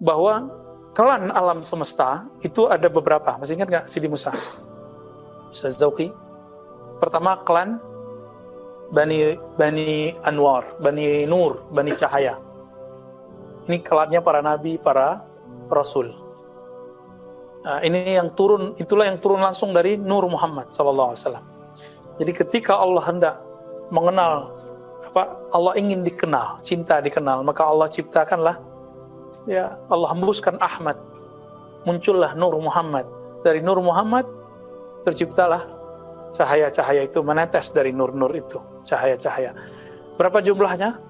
bahwa klan alam semesta itu ada beberapa. Masih ingat nggak Sidi Musa? Ustaz Zauki. Pertama klan Bani Anwar, Bani Nur, Bani Cahaya. Ini klannya para nabi, para rasul. Nah, ini yang turun, itulah yang turun langsung dari Nur Muhammad SAW. Jadi ketika Allah hendak mengenal, Allah ingin dikenal, cinta dikenal, maka Allah ciptakanlah, ya Allah hembuskan Ahmad, muncullah Nur Muhammad. Dari Nur Muhammad terciptalah cahaya-cahaya itu, menetes dari nur-nur itu, cahaya-cahaya. Berapa jumlahnya?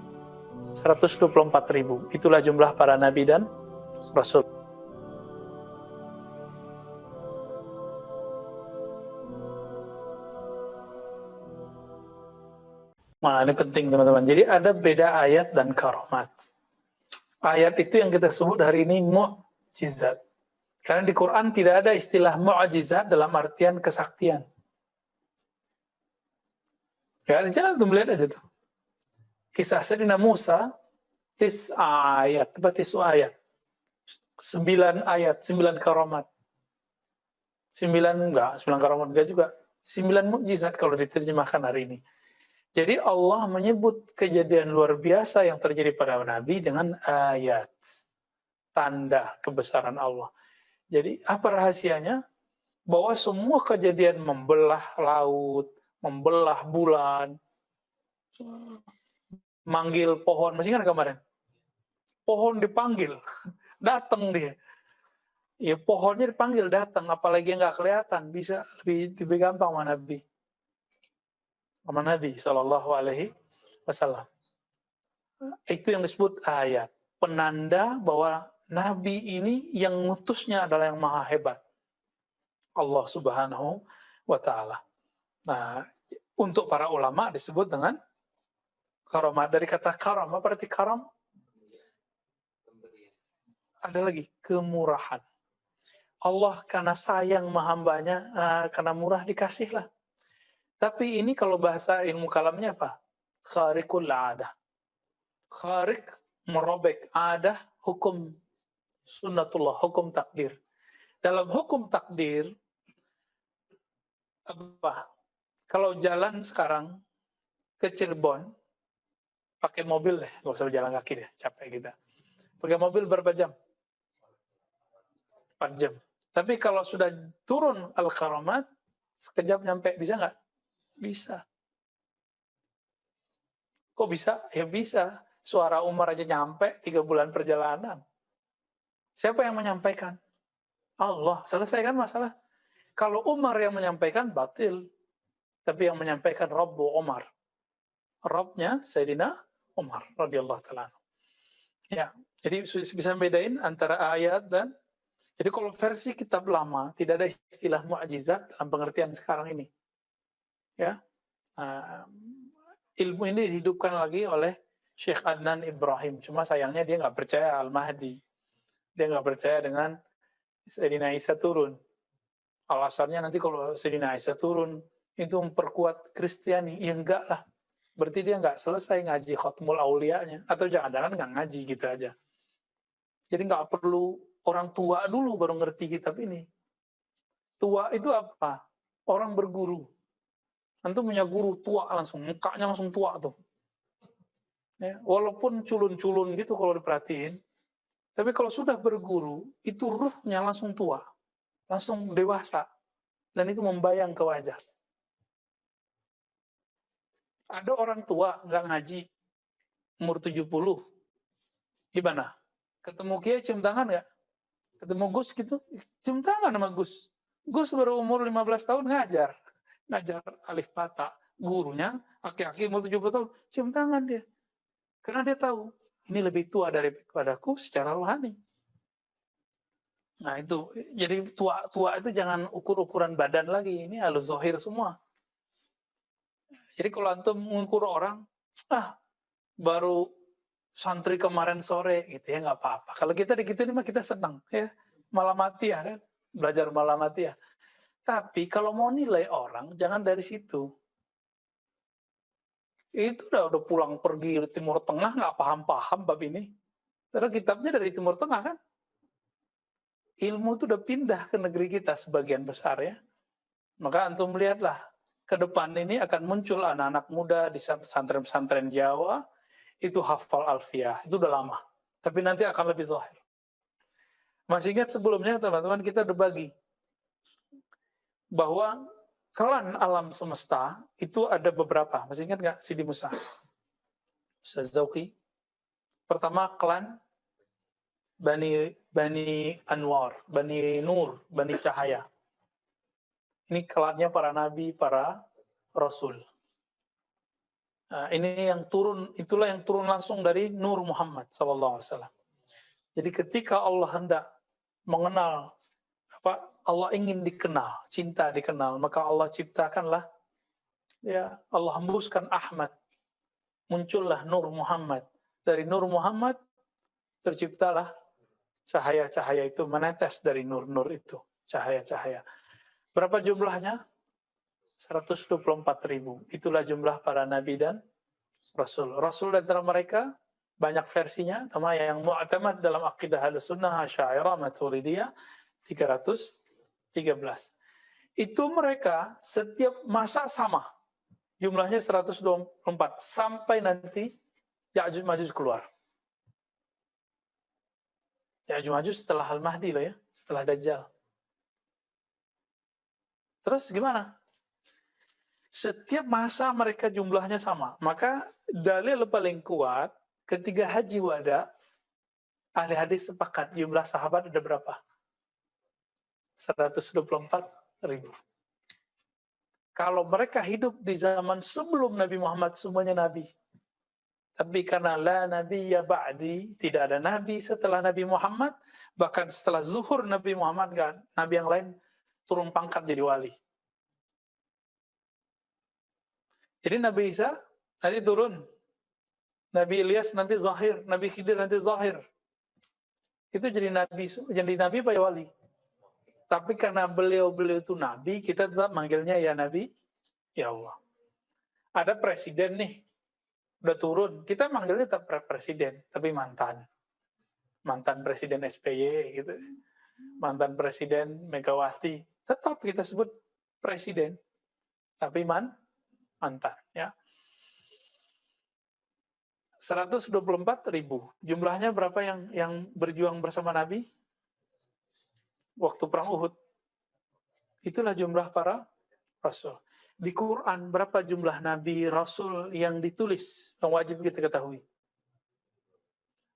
124.000. Itulah jumlah para nabi dan rasul. Nah, ini penting teman-teman. Jadi ada beda ayat dan karamat. Ayat itu yang kita sebut hari ini mu'jizat. Karena di Quran tidak ada istilah mu'jizat dalam artian kesaktian. Ya, jangan tuh melihat aja tuh. Kisah Sayyidina Musa, 9 ayat. 9 ayat, 9 karamat. 9 karamat enggak juga. 9 mukjizat kalau diterjemahkan hari ini. Jadi Allah menyebut kejadian luar biasa yang terjadi pada Nabi dengan ayat. Tanda kebesaran Allah. Jadi apa rahasianya? Bahwa semua kejadian membelah laut, membelah bulan, manggil pohon. Masih ingat kemarin? Pohon dipanggil, datang dia. Ya pohonnya dipanggil datang, apalagi yang nggak kelihatan, bisa lebih gampang sama Nabi. Sama Nabi SAW. Itu yang disebut ayat. Penanda bahwa Nabi ini yang ngutusnya adalah yang maha hebat. Allah Subhanahu wa Ta'ala. Nah, untuk para ulama disebut dengan karamah. Dari kata karam, apa arti karam? Ada lagi, kemurahan. Allah karena sayang hambanya, karena murah dikasihlah. Tapi ini kalau bahasa ilmu kalamnya apa? Khariqul adah. Khariq, merobek. Adah, hukum sunnatullah, hukum takdir. Dalam hukum takdir, apa? Kalau jalan sekarang ke Cirebon, pakai mobil deh, nggak usah berjalan kaki deh, capek kita. Pakai mobil berapa jam? 4 jam. Tapi kalau sudah turun al-karamat, sekejap nyampe, bisa nggak? Bisa. Kok bisa? Ya bisa. Suara Umar aja nyampe 3 bulan perjalanan. Siapa yang menyampaikan? Allah. Selesaikan masalah. Kalau Umar yang menyampaikan, batil. Tapi yang menyampaikan Rabbu Umar. Rabbnya Sayyidina Umar radhiyallahu ta'ala. Ya, jadi bisa bedain antara ayat dan, jadi kalau versi kitab lama tidak ada istilah mukjizat dalam pengertian sekarang ini. Ya, ilmu ini dihidupkan lagi oleh Syekh Adnan Ibrahim. Cuma sayangnya dia nggak percaya Al-Mahdi. Dia nggak percaya dengan Sayyidina Isa turun. Alasannya nanti kalau Sayyidina Isa turun itu memperkuat Kristiani. Ya enggak lah. Berarti dia nggak selesai ngaji Khatmul Aulianya. Atau jangan-jangan nggak ngaji gitu aja. Jadi nggak perlu orang tua dulu baru ngerti kitab ini. Tua itu apa? Orang berguru. Antum punya guru tua langsung, mukanya langsung tua tuh. Ya, walaupun culun-culun gitu kalau diperhatiin, tapi kalau sudah berguru, itu ruhnya langsung tua, langsung dewasa, dan itu membayang ke wajah. Ada orang tua nggak ngaji, umur 70, gimana? Ketemu Kiai cium tangan nggak? Ketemu Gus gitu, cium tangan sama Gus. Gus baru umur 15 tahun ngajar alif bata. Gurunya aki-aki umur 70 tahun, cium tangan dia. Karena dia tahu, ini lebih tua daripadaku secara rohani. Nah itu, jadi tua itu jangan ukur-ukuran badan lagi, ini halus zahir semua. Jadi kalau antum mengukur orang, baru santri kemarin sore, gitu ya nggak apa-apa. Kalau kita digituin mah kita senang, ya malam mati ya kan, belajar malam mati ya. Tapi kalau mau nilai orang, jangan dari situ. Itu udah pulang pergi ke Timur Tengah, nggak paham-paham bab ini. Karena kitabnya dari Timur Tengah kan. ilmu itu udah pindah ke negeri kita sebagian besar ya. Maka antum lihatlah, ke depan ini akan muncul anak-anak muda di pesantren-pesantren Jawa, itu hafal alfiyah, itu udah lama. Tapi nanti akan lebih zahir. Masih ingat sebelumnya teman-teman kita udah bagi bahwa klan alam semesta itu ada beberapa. Masih ingat nggak Sidi Musa? Ustaz Zauki. Pertama klan Bani Anwar, Bani Nur, Bani Cahaya. Ini klannya para nabi, para rasul. Nah, ini yang turun, itulah yang turun langsung dari Nur Muhammad SAW. Jadi ketika Allah hendak mengenal, Allah ingin dikenal, cinta dikenal, maka Allah ciptakanlah, ya Allah hembuskan Ahmad, muncullah Nur Muhammad. Dari Nur Muhammad terciptalah cahaya-cahaya itu menetes dari nur-nur itu, cahaya-cahaya. Berapa jumlahnya? 124.000. Itulah jumlah para nabi dan rasul. Rasul di antara mereka banyak versinya, sama yang mu'tamad dalam akidah Ahlussunnah, Asy'ariyah, Maturidiyah 313. Itu mereka setiap masa sama. Jumlahnya 124 sampai nanti Ya'juj Ma'juj keluar. Ya'juj Ma'juj setelah Al-Mahdi loh ya, setelah Dajjal. Terus gimana? Setiap masa mereka jumlahnya sama. Maka dalil paling kuat ketika haji wada, ahli hadis sepakat jumlah sahabat ada berapa? 124.000. Kalau mereka hidup di zaman sebelum Nabi Muhammad, semuanya nabi. Tapi karena la nabiyya ba'di, tidak ada nabi setelah Nabi Muhammad, bahkan setelah zuhur Nabi Muhammad, kan, nabi yang lain turun pangkat jadi wali. Jadi Nabi Isa nanti turun, Nabi Ilyas nanti zahir, Nabi Khidir nanti zahir. Itu jadi nabi apa ya wali? Tapi karena beliau itu nabi, kita tetap manggilnya ya nabi, ya Allah. Ada presiden nih, udah turun, kita manggilnya tetap presiden, tapi mantan presiden SBY gitu, mantan presiden Megawati, tetap kita sebut presiden, tapi mantan ya. 124.000. Jumlahnya berapa yang berjuang bersama Nabi waktu perang Uhud? Itulah jumlah para rasul. Di Quran berapa jumlah nabi rasul yang ditulis yang wajib kita ketahui?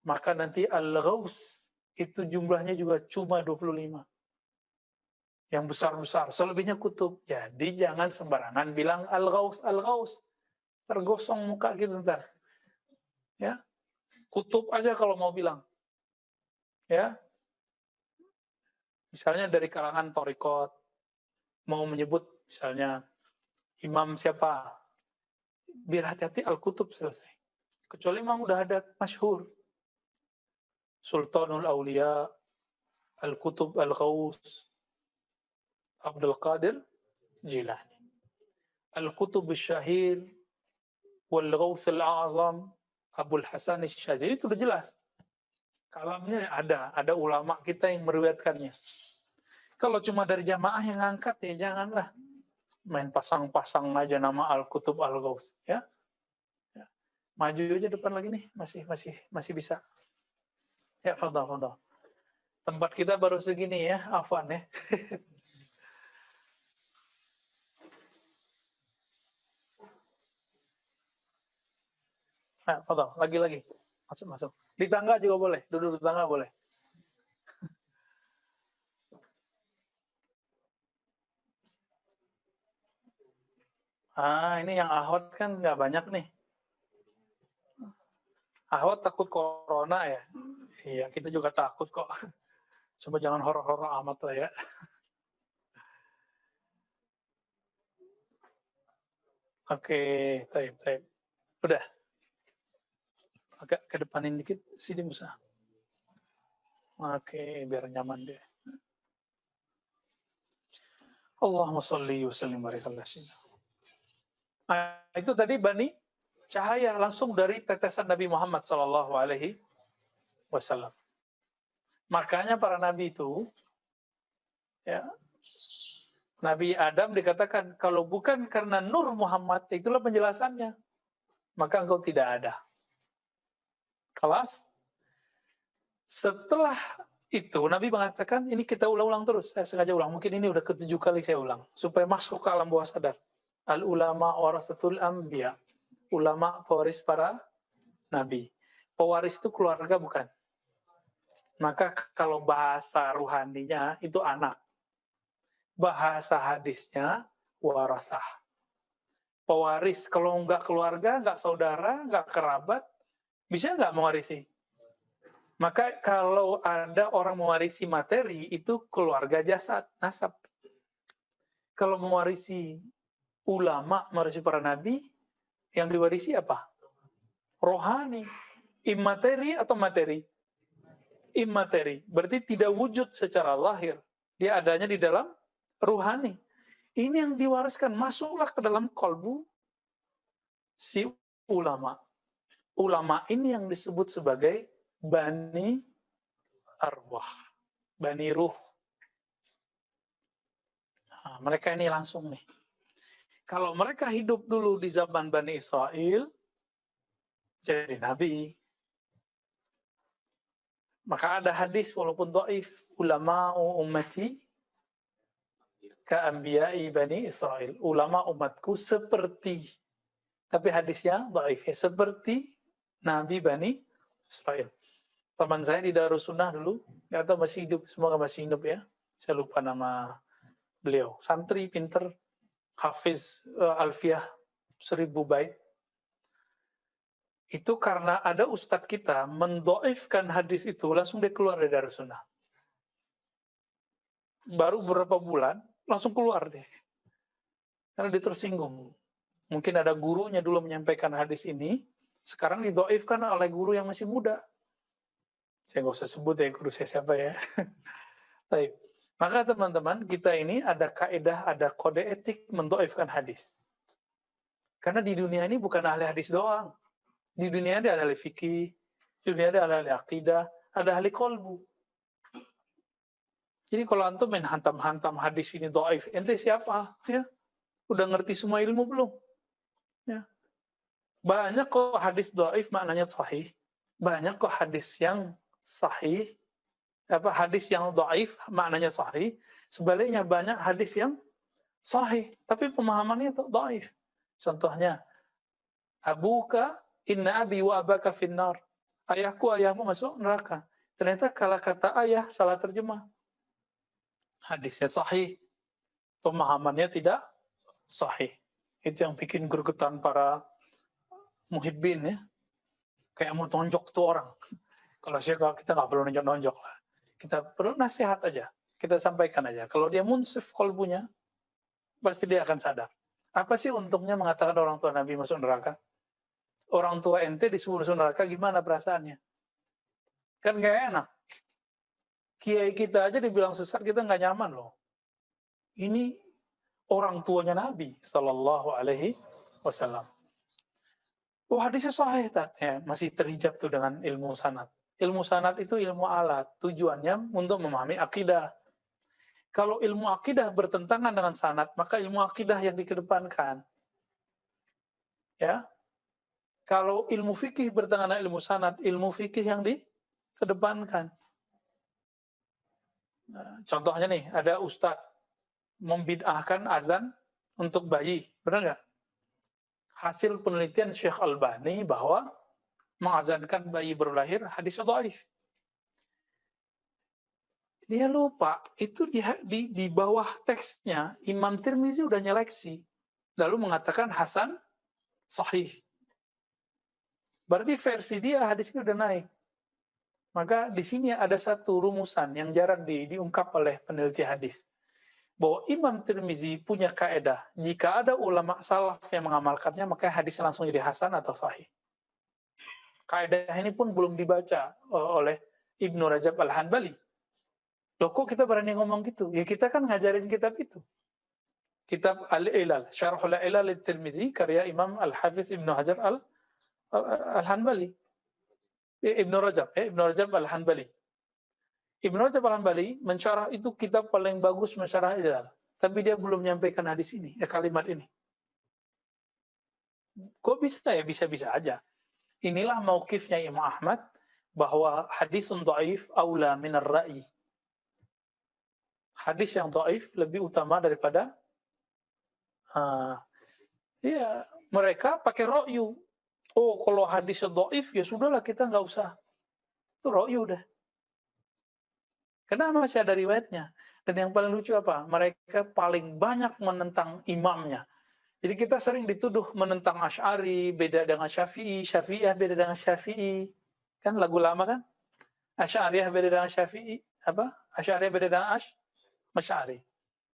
Maka nanti Al-Ghaus itu jumlahnya juga cuma 25. Yang besar-besar, selebihnya kutub. Jadi jangan sembarangan bilang Al-Ghaus, Al-Ghaus. Tergosong muka gitu ntar. Ya. Kutub aja kalau mau bilang. Ya. Misalnya dari kalangan Thariqat mau menyebut misalnya imam siapa, biar hati-hati Al-Kutub selesai. Kecuali memang udah ada masyhur. Sultanul Aulia, Al-Kutub Al-Ghaus, Abdul Qadir Jilani. Al-Kutub Al-Syahir, Wal-Ghaus Al-Azam, Abul Hasan Al-Syazili, itu udah jelas. Kalamnya ada ulama kita yang meriwayatkannya. Kalau cuma dari jamaah yang ngangkat ya janganlah. Main pasang-pasang aja nama Al-Kutub Al-Ghaus ya. Maju aja depan lagi nih, masih bisa. Ya, fadhal. Tempat kita baru segini ya, afwan ya. Nah, fadhal, lagi. Masuk. Di tangga juga boleh, duduk di tangga boleh. Ini yang ahwat kan nggak banyak nih. Ahwat takut corona ya? Iya, kita juga takut kok. Coba jangan horor-horor amat lah ya. Oke, taib. Udah. Agak ke depanin dikit, Sidi Musa. Oke, biar nyaman deh. Allahumma sholli wa sallim wa barik ala sayyidina. Itu tadi Bani Cahaya langsung dari tetesan Nabi Muhammad SAW. Makanya para nabi itu Ya. Nabi Adam dikatakan, kalau bukan karena nur Muhammad, itulah penjelasannya, maka engkau tidak ada. Kelas. Setelah itu, Nabi mengatakan, ini kita ulang-ulang terus, saya sengaja ulang, mungkin ini udah ke-7 kali saya ulang, supaya masuk ke alam bawah sadar. Al-ulama warasatul anbiya. Ulama pewaris para nabi. Pewaris itu keluarga bukan? Maka kalau bahasa ruhaninya itu anak. Bahasa hadisnya warasah. Pewaris, kalau nggak keluarga, nggak saudara, nggak kerabat, bisa nggak mewarisi? Maka kalau ada orang mewarisi materi, itu keluarga jasad, nasab. Kalau mewarisi ulama, mewarisi para nabi, yang diwarisi apa? Rohani. Immateri atau materi? Immateri. Berarti tidak wujud secara lahir. Dia adanya di dalam ruhani. Ini yang diwariskan. Masuklah ke dalam kolbu si ulama. Ulama ini yang disebut sebagai bani arwah. Bani ruh. Nah, mereka ini langsung nih. Kalau mereka hidup dulu di zaman Bani Israel, jadi nabi. Maka ada hadis walaupun dhaif, ulama ummati ka'anbiya'i Bani Israel. Ulama umatku seperti, tapi hadisnya dhaif ya, seperti Nabi Bani Israel. Teman saya di Darussunnah dulu, nggak tahu masih hidup, semoga masih hidup ya. Saya lupa nama beliau. Santri pinter, hafiz alfiyah 1000 bait. Itu karena ada ustadz kita mendoifkan hadis itu, langsung dia keluar dari Darussunnah. Baru beberapa bulan, langsung keluar deh. Karena dia tersinggung. Mungkin ada gurunya dulu menyampaikan hadis ini, sekarang didoifkan oleh guru yang masih muda. Saya nggak usah sebut ya guru saya siapa ya. Baik. Maka teman-teman, kita ini ada kaidah, ada kode etik mendoifkan hadis. Karena di dunia ini bukan ahli hadis doang. Di dunia ada ahli fikih, di dunia ada ahli akidah, ada ahli kolbu. Jadi kalau antum main hantam-hantam hadis ini doif, ente siapa? Ya, udah ngerti semua ilmu belum? Ya. Banyak kok hadis doif maknanya sahih. Banyak kok hadis yang sahih, hadis yang doif maknanya sahih. Sebaliknya banyak hadis yang sahih, tapi pemahamannya itu doif. Contohnya, abuka inna abi wa abaka finnar. Ayahku, ayahmu masuk neraka. Ternyata kalau kata ayah salah terjemah. Hadisnya sahih, pemahamannya tidak sahih. Itu yang bikin gregetan para muhibbin ya. Kayak mau tonjok tuh orang. Kalau kita nggak perlu nonjok-nonjok lah. Kita perlu nasihat aja. Kita sampaikan aja. Kalau dia munsif kolbunya, pasti dia akan sadar. Apa sih untungnya mengatakan orang tua Nabi masuk neraka? Orang tua ente disuruh masuk neraka, gimana perasaannya? Kan nggak enak. Kiai kita aja dibilang sesat, kita nggak nyaman loh. Ini orang tuanya Nabi Sallallahu Alaihi Wasallam. Oh hadisnya sahih, ya, masih terhijab tuh dengan ilmu sanad. Ilmu sanad itu ilmu alat, tujuannya untuk memahami akidah. Kalau ilmu akidah bertentangan dengan sanad, maka ilmu akidah yang dikedepankan. Ya. Kalau ilmu fikih bertentangan dengan ilmu sanad, ilmu fikih yang dikedepankan. Nah, contohnya nih, ada ustadz membid'ahkan azan untuk bayi, benar nggak? Hasil penelitian Syekh Albani bahwa mengazankan bayi baru lahir hadisnya dhaif. Dia lupa, itu di bawah teksnya Imam Tirmizi udah nyeleksi, lalu mengatakan hasan sahih. Berarti versi dia hadis ini udah naik. Maka di sini ada satu rumusan yang jarang diungkap oleh peneliti hadis. Bahwa Imam Tirmizi punya kaedah, jika ada ulama salaf yang mengamalkannya, maka hadisnya langsung jadi hasan atau sahih. Kaedah ini pun belum dibaca oleh Ibnu Rajab Al-Hanbali. Loh kok kita berani ngomong gitu? Ya kita kan ngajarin kitab itu. Kitab Al-Ilal, Syarhul Ilal Tirmizi, karya Imam Al-Hafiz Ibnu Hajar Al-Hanbali. Ibnu Rajab Al-Hanbali. Ibnu Rajab Al-Hambali mensyarah itu kitab paling bagus mensyarah I'tidal. Tapi dia belum menyampaikan hadis ini, kalimat ini. Kok bisa ya? Bisa-bisa aja. Inilah mauqifnya Imam Ahmad bahwa hadis dhaif aula minar ra'i. Hadis yang dhaif lebih utama daripada ya mereka pakai ra'yu. Oh, kalau hadis dhaif ya sudahlah kita nggak usah. Itu ra'yu udah. Karena masih ada riwayatnya. Dan yang paling lucu apa? Mereka paling banyak menentang imamnya. Jadi kita sering dituduh menentang Asy'ari, beda dengan Syafi'i, Syafi'iyah beda dengan Syafi'i. Kan lagu lama kan? Asy'ariyah beda dengan Syafi'i, apa? Asy'ariyah beda dengan Asy'ari.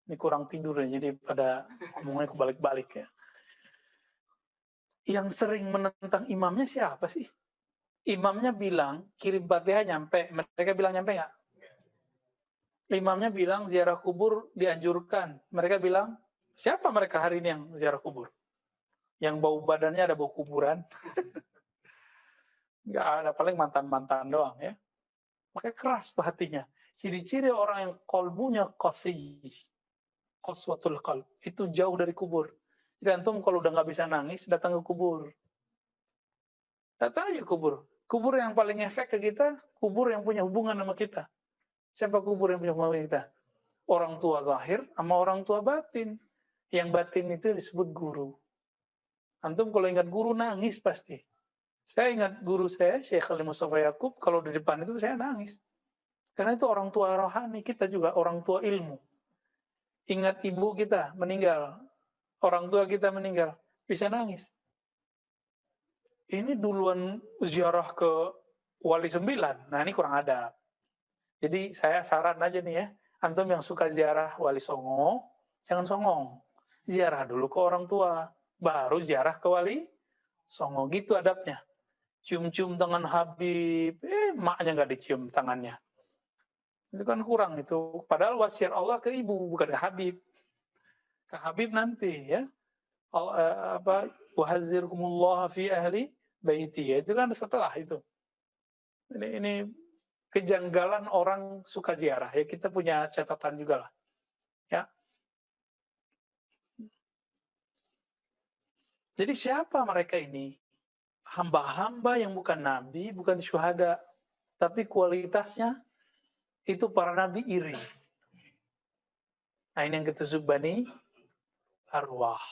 Ini kurang tidur ya, jadi pada ngomongnya kebalik-balik ya. Yang sering menentang imamnya siapa sih? Imamnya bilang kirim Fatihah nyampe, mereka bilang nyampe nggak? Imamnya bilang ziarah kubur dianjurkan, mereka bilang siapa mereka hari ini yang ziarah kubur? Yang bau badannya ada bau kuburan? Nggak ada, paling mantan-mantan doang ya. Makanya keras tuh hatinya. Ciri-ciri orang yang kolbunya qasiyy, qaswatul qalb, itu jauh dari kubur. Jadi antum kalau udah nggak bisa nangis, datang ke kubur. Datang aja kubur. Kubur yang paling efek ke kita, kubur yang punya hubungan sama kita. Siapa kubur yang punya hubungan sama kita? Orang tua zahir sama orang tua batin. Yang batin itu disebut guru. Antum kalau ingat guru nangis pasti. Saya ingat guru saya, Syekh Khalil Mustafa Yaqub, kalau di depan itu saya nangis. Karena itu orang tua rohani, kita juga orang tua ilmu. Ingat ibu kita meninggal, orang tua kita meninggal, bisa nangis. Ini duluan ziarah ke Wali Sembilan, nah ini kurang ada. Jadi saya saran aja nih ya, antum yang suka ziarah Wali Songo, jangan songong. Ziarah dulu ke orang tua, baru ziarah ke Wali Songo, gitu adabnya. Cium-cium tangan Habib, maknya nggak dicium tangannya. Itu kan kurang itu. Padahal wasiat Allah ke ibu, bukan ke Habib. Ke Habib nanti ya. Wahadzirkumullah fi ahli baiti. Itu kan setelah itu. Ini kejanggalan orang suka ziarah. Ya kita punya catatan juga lah. Ya. Jadi siapa mereka ini? Hamba-hamba yang bukan nabi, bukan syuhada, tapi kualitasnya itu para nabi iri. Nah ini yang ketusuk Bani Arwah.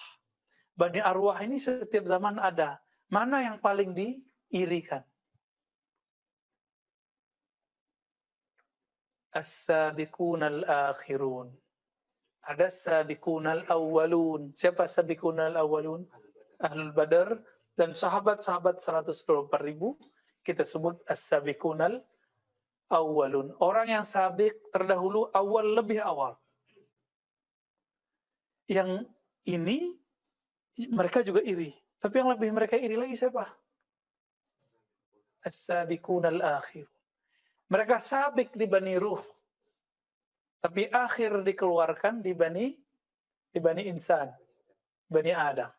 Bani Arwah ini setiap zaman ada. Mana yang paling diirikan? As-sabiqun al-akhirun. Ada as-sabiqun al-awwalun. Siapa as-sabiqun al-awwalun? Ahlul Badar dan sahabat-sahabat 124.000 kita sebut as-sabiqun al-awwalun. Orang yang sabiq terdahulu, awal lebih awal. Yang ini mereka juga iri. Tapi yang lebih mereka iri lagi siapa? As-sabiqun al-akhir. Mereka sabik di Bani Ruh. Tapi akhir dikeluarkan di Bani Insan. Bani Adam.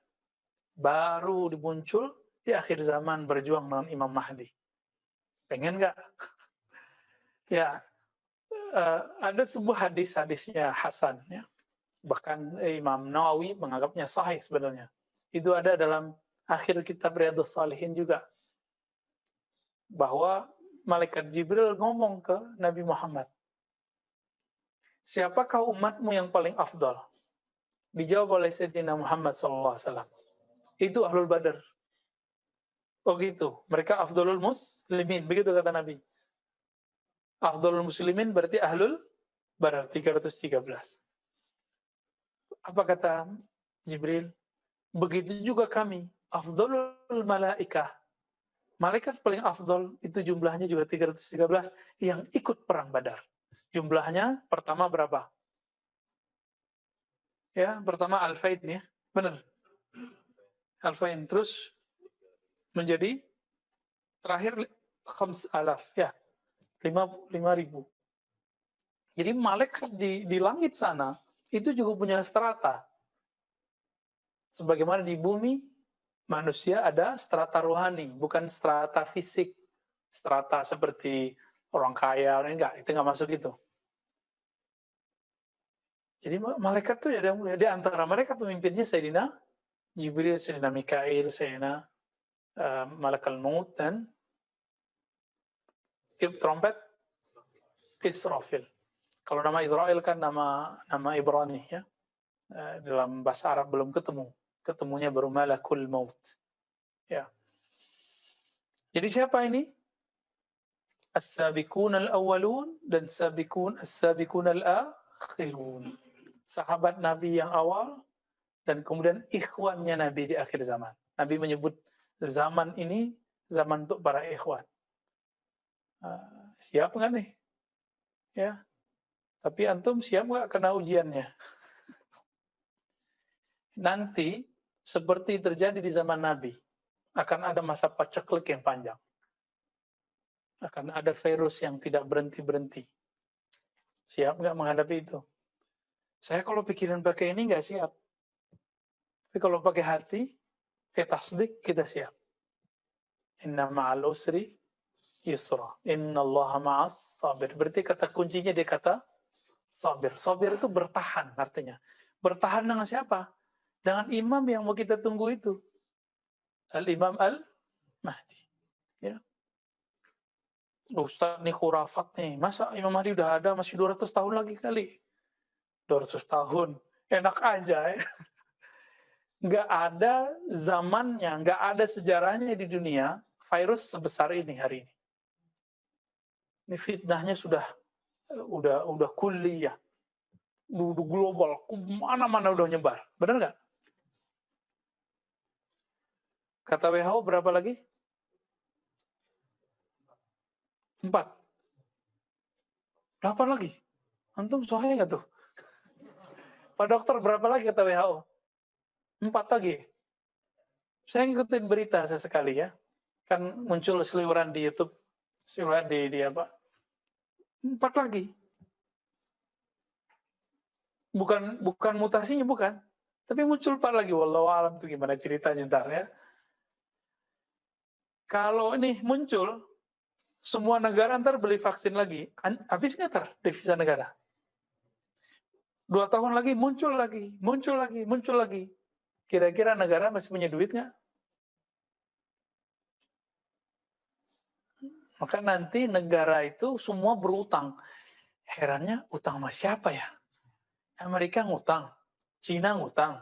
Baru dimuncul di akhir zaman berjuang dengan Imam Mahdi. Pengen nggak? Ya, ada sebuah hadisnya Hasan. Ya. Bahkan Imam Nawawi menganggapnya sahih sebenarnya. Itu ada dalam akhir kitab Riyadhus Shalihin juga. Bahwa Malaikat Jibril ngomong ke Nabi Muhammad. Siapakah umatmu yang paling afdal? Dijawab oleh Sayyidina Muhammad SAW. Itu Ahlul Badar. Oh gitu. Mereka afdalul muslimin. Begitu kata Nabi. Afdalul muslimin berarti Ahlul Badar 313. Apa kata Jibril? Begitu juga kami. Afdalul malaikah. Malaikat paling afdal itu jumlahnya juga 313 yang ikut perang Badar. Jumlahnya pertama berapa? Ya, pertama Al-Faid ya. Benar. Al-Faid terus menjadi terakhir 5,000 ya. 5.000. Jadi malaikat di langit sana itu juga punya strata. Sebagaimana di bumi manusia ada strata rohani, bukan strata fisik. Strata seperti orang kaya, enggak, itu enggak masuk itu. Jadi malaikat tuh ada mulia. Di antara mereka pemimpinnya Sayyidina Jibril, Sayyidina Mikail, Sayyidina Malakal Maut, dan tiup trompet Israfil. Kalau nama Israel kan nama Ibrani ya. Dalam bahasa Arab belum ketemu. Ketemunya baru Malakul Maut. Ya. Jadi siapa ini? As-sabiqun al-awwalun dan as-sabiqun al-akhirun. Sahabat Nabi yang awal dan kemudian ikhwannya Nabi di akhir zaman. Nabi menyebut zaman ini zaman untuk para ikhwan. Siap nggak nih? Ya. Tapi antum siap nggak kena ujiannya? Nanti seperti terjadi di zaman Nabi, akan ada masa paceklik yang panjang. Akan ada virus yang tidak berhenti-berhenti. Siap nggak menghadapi itu? Saya kalau pikiran pakai ini nggak siap. Tapi kalau pakai hati, kayak tasdik, kita siap. Inna ma'al usri yusra. Inna allaha ma'as sabir. Berarti kata kuncinya dia kata sabir. Sabir itu bertahan artinya. Bertahan dengan siapa? Dengan imam yang mau kita tunggu itu. Al-Imam Al-Mahdi. Ya. Ustaz nih khurafat nih. Masa Imam Mahdi udah ada masih 200 tahun lagi kali? 200 tahun. Enak aja ya. Nggak ada zamannya, nggak ada sejarahnya di dunia virus sebesar ini hari ini. Ini fitnahnya sudah kuliah. Udah global, mana-mana udah nyebar. Benar nggak? Kata WHO berapa lagi? 4. 8 lagi. Antum soalnya nggak tuh? Pak dokter berapa lagi kata WHO? 4 lagi. Saya ngikutin berita sesekali ya. Kan muncul seliweran di YouTube, seliweran di apa? 4 lagi. Bukan mutasinya bukan. Tapi muncul 4 lagi. Wallahu alam tuh gimana ceritanya ntar ya. Kalau ini muncul, semua negara ntar beli vaksin lagi. Habis nggak ntar devisa negara? 2 tahun lagi muncul lagi. Kira-kira negara masih punya duit nggak? Maka nanti negara itu semua berutang. Herannya utang sama siapa ya? Amerika ngutang, Cina ngutang,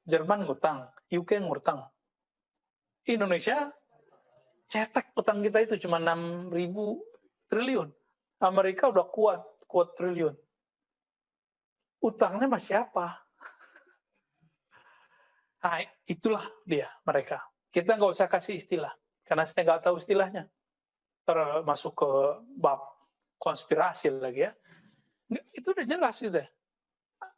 Jerman ngutang, UK ngutang. Indonesia cetek utang kita itu cuma 6.000 triliun. Amerika udah kuat triliun. Utangnya sama siapa? Nah, itulah dia mereka. Kita nggak usah kasih istilah, karena saya nggak tahu istilahnya. Termasuk ke bab konspirasi lagi ya. Itu udah jelas sudah.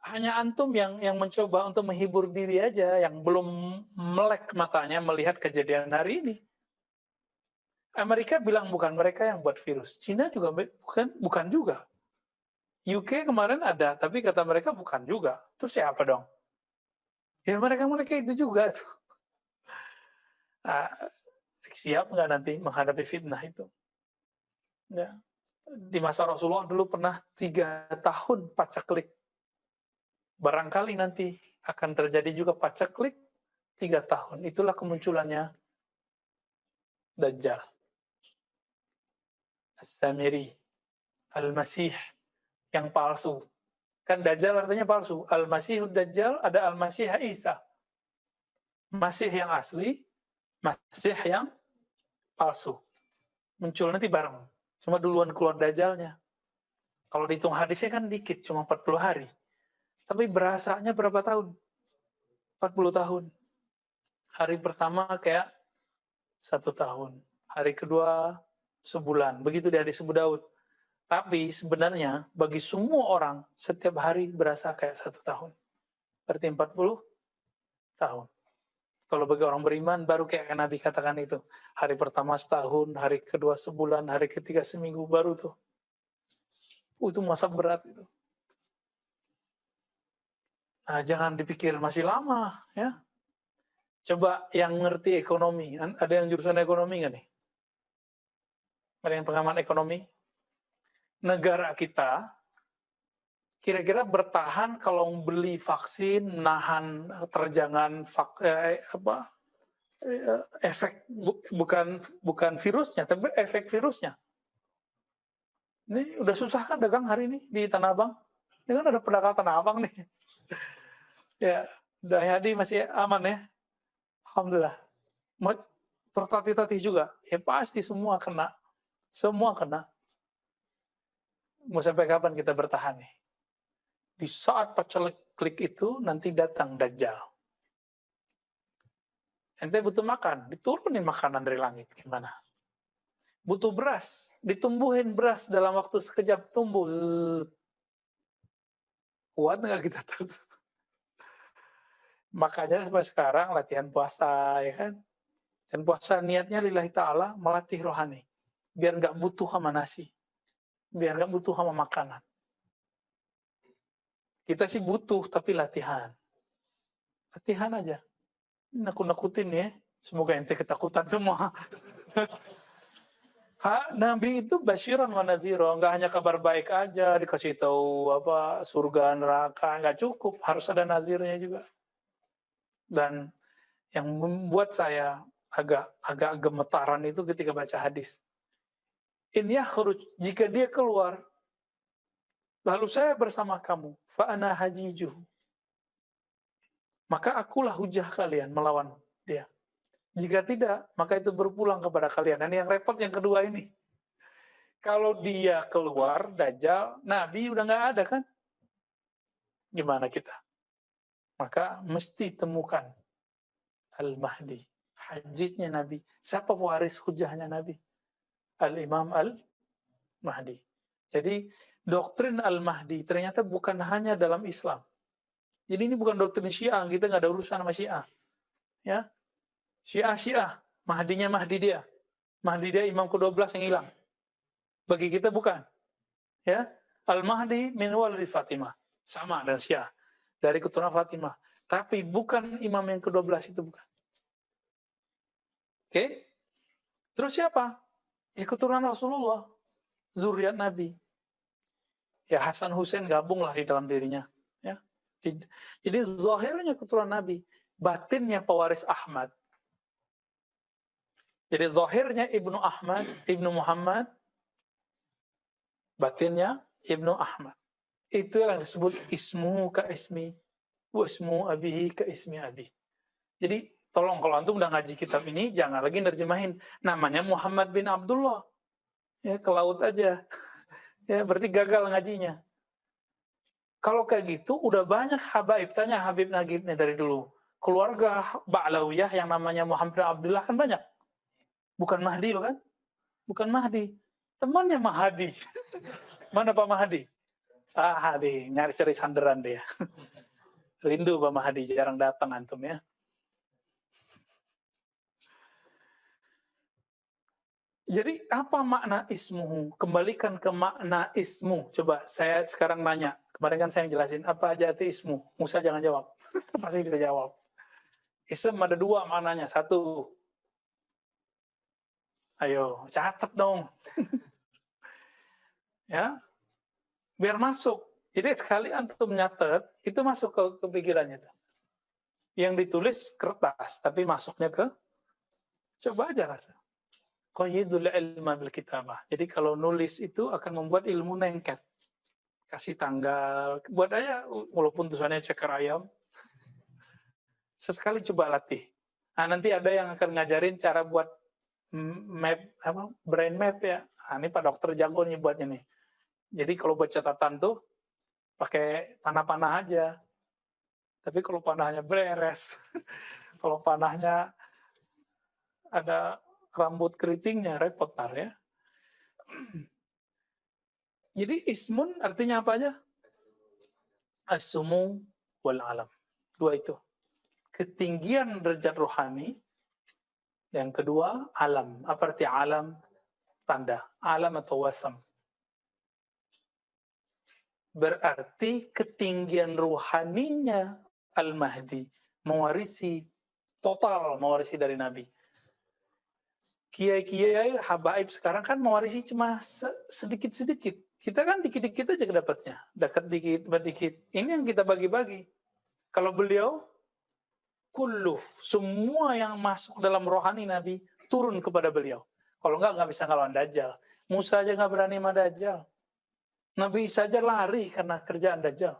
Hanya antum yang mencoba untuk menghibur diri aja, yang belum melek matanya melihat kejadian hari ini. Amerika bilang bukan mereka yang buat virus. Cina juga bukan juga. UK kemarin ada, tapi kata mereka bukan juga. Terus siapa dong? Ya mereka itu juga tuh. Nah, siap nggak nanti menghadapi fitnah itu? Ya. Di masa Rasulullah dulu pernah 3 tahun paceklik. Barangkali nanti akan terjadi juga paceklik 3 tahun. Itulah kemunculannya Dajjal. As-Samiri. Al-Masih yang palsu. Kan Dajjal artinya palsu. Al-Masihud Dajjal ada Al-Masih Isa. Masih yang asli, Masih yang palsu. Muncul nanti bareng. Cuma duluan keluar Dajjalnya. Kalau dihitung hadisnya kan dikit, cuma 40 hari. Tapi berasanya berapa tahun? 40 tahun. Hari pertama kayak 1 tahun. Hari kedua sebulan. Begitu di hadis Abu Daud. Tapi sebenarnya bagi semua orang setiap hari berasa kayak 1 tahun. Berarti 40 tahun. Kalau bagi orang beriman baru kayak Nabi katakan itu. Hari pertama setahun, hari kedua sebulan, hari ketiga seminggu baru tuh. Itu masa berat itu. Nah, jangan dipikir masih lama ya. Coba yang ngerti ekonomi, ada yang jurusan ekonomi nggak nih? Ada yang pengamat ekonomi? negara kita kira-kira bertahan kalau beli vaksin, nahan terjangan efek bukan virusnya, tapi efek virusnya. Ini udah susah kan dagang hari ini di Tanah Abang? Ini kan ada pedagang Tanah Abang nih. Ya, Dayadi masih aman ya. Alhamdulillah. Tertatih-tatih juga. Ya pasti semua kena. Semua kena. Mau sampai kapan kita bertahan nih? Di saat paceklik itu nanti datang Dajjal. Ente butuh makan, diturunin makanan dari langit. Gimana? Butuh beras, ditumbuhin beras dalam waktu sekejap tumbuh. Kuat nggak kita tuh? Makanya sampai sekarang latihan puasa, ya kan? Dan puasa niatnya lillahi ta'ala melatih rohani. Biar nggak butuh sama nasi. Biar nggak butuh sama makanan. Kita sih butuh, tapi latihan. Latihan aja. Nakut-nakutin ya. Semoga ente ketakutan semua. Nabi itu basyiran wa nazira, nggak hanya kabar baik aja dikasih tahu surga neraka, nggak cukup, harus ada nazirnya juga. Dan yang membuat saya agak gemetaran itu ketika baca hadis. In yakhruj, jika dia keluar, lalu saya bersama kamu, fa ana hajijuh. Maka akulah hujah kalian melawan dia. Jika tidak, maka itu berpulang kepada kalian. Dan yang repot yang kedua ini. Kalau dia keluar, Dajjal, Nabi udah nggak ada kan? Gimana kita? Maka mesti temukan Al-Mahdi. Hadisnya Nabi. Siapa waris hujahnya Nabi? Al-Imam Al-Mahdi. Jadi doktrin Al-Mahdi ternyata bukan hanya dalam Islam. Jadi ini bukan doktrin Syiah, kita nggak ada urusan sama Syiah. Ya, Syiah, Mahdinya Mahdi dia. Mahdi dia imam ke-12 yang hilang. Bagi kita bukan. Ya, Al-Mahdi min walidi Fatimah. Sama dengan Syiah. Dari keturunan Fatimah. Tapi bukan imam yang ke-12 itu, bukan. Oke? Terus siapa? Ya keturunan Rasulullah. Zuriat Nabi. Ya Hasan Hussein gabunglah di dalam dirinya. Ya. Jadi zahirnya keturunan Nabi. Batinnya pewaris Ahmad. Jadi zahirnya Ibnu Ahmad, Ibnu Muhammad, batinnya Ibnu Ahmad. Itu yang disebut ismu ka ismi, wa ismu abihi ka ismi abi. Jadi tolong kalau antum udah ngaji kitab ini, jangan lagi nerjemahin. Namanya Muhammad bin Abdullah. Ya, ke laut aja. Ya, berarti gagal ngajinya. Kalau kayak gitu, udah banyak habaib. Tanya Habib Nagib nih dari dulu. Keluarga Ba'lawiyah yang namanya Muhammad bin Abdullah kan banyak. Bukan Mahdi loh kan? Bukan Mahdi. Temannya Mahdi. Mana Pak Mahdi? Hadi, nyari-cari sandaran dia. Rindu Pak Mahdi, jarang datang antum ya. Jadi apa makna ismuhu? Kembalikan ke makna ismu. Coba saya sekarang nanya. Kemarin kan saya jelasin apa aja itu ismu. Musa jangan jawab. Pasti bisa jawab. Ism ada dua maknanya. Satu. Ayo, catat dong. Ya. Biar masuk. Jadi sekali antum nyatet, itu masuk ke pikirannya. Yang ditulis kertas, tapi masuknya ke, coba aja rasa. Qayyidul ilma bil kitabah. Jadi kalau nulis itu akan membuat ilmu nengket. Kasih tanggal, buat aja walaupun tulisannya ceker ayam. Sesekali coba latih. Nah, nanti ada yang akan ngajarin cara buat map, brain map ya. Nah, ini Pak Dokter jago nih buatnya nih. Jadi kalau buat catatan tuh pakai panah-panah aja. Tapi kalau panahnya beres, kalau panahnya ada rambut keritingnya, repot tar ya. Jadi ismun artinya apa aja? As-sumu wal alam. Dua itu. Ketinggian derajat rohani. Yang kedua, alam. Apa arti alam? Tanda. Alam atau wasam. Berarti ketinggian rohaninya Al-Mahdi mewarisi total, mewarisi dari Nabi. Kiai-kiai habaib sekarang kan mewarisi cuma sedikit-sedikit. Kita kan dikit-dikit aja dapatnya, dekat dikit. Ini yang kita bagi-bagi. Kalau beliau, kullu, semua yang masuk dalam rohani Nabi turun kepada beliau. Kalau nggak bisa ngelawan Dajjal. Musa aja nggak berani sama Dajjal. Nabi Isa aja lari karena kerjaan Dajjal.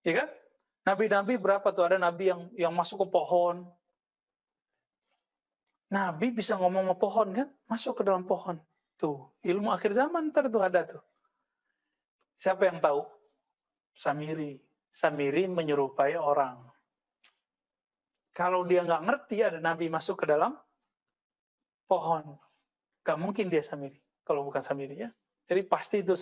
Ya kan? Nabi-nabi berapa tuh? Ada nabi yang masuk ke pohon. Nabi bisa ngomong sama pohon kan? Masuk ke dalam pohon. Tuh, ilmu akhir zaman ntar tuh ada tuh. Siapa yang tahu? Samiri. Samiri menyerupai orang. Kalau dia nggak ngerti ada nabi masuk ke dalam pohon. Gak mungkin dia Samiri. Kalau bukan Samiri ya. Jadi pasti itu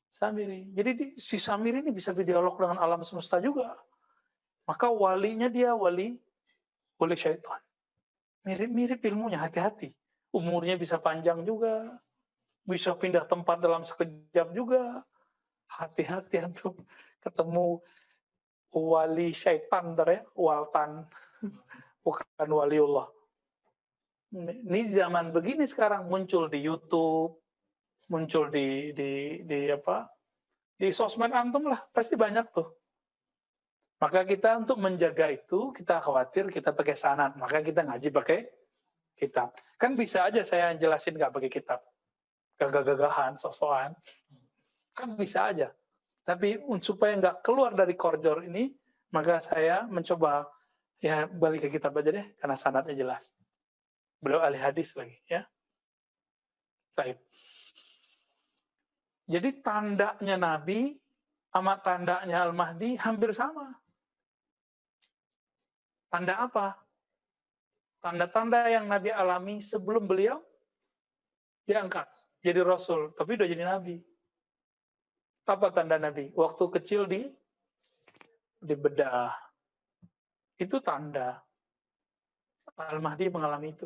Samiri. Jadi si Samiri ini bisa berdialog dengan alam semesta juga. Maka walinya dia wali syaitan. Mirip-mirip ilmunya, hati-hati. Umurnya bisa panjang juga. Bisa pindah tempat dalam sekejap juga. Hati-hati untuk ketemu wali syaitan, ya. Waltan. Bukan waliullah. Ini zaman begini sekarang muncul di YouTube, muncul di sosmed antum lah, pasti banyak tuh. Maka kita untuk menjaga itu, kita khawatir kita pakai sanad, maka kita ngaji pakai kitab. Kan bisa aja saya jelasin nggak pakai kitab, gagah-gagahan, sosokan, kan bisa aja. Tapi supaya nggak keluar dari koridor ini, maka saya mencoba ya balik ke kitab aja deh, karena sanadnya jelas. Beliau ahli hadis lagi, ya. Baik. Jadi tandanya Nabi sama tandanya Al-Mahdi hampir sama. Tanda apa? Tanda-tanda yang Nabi alami sebelum beliau diangkat jadi Rasul, tapi udah jadi Nabi. Apa tanda Nabi? Waktu kecil dibedah. Itu tanda. Al-Mahdi mengalami itu.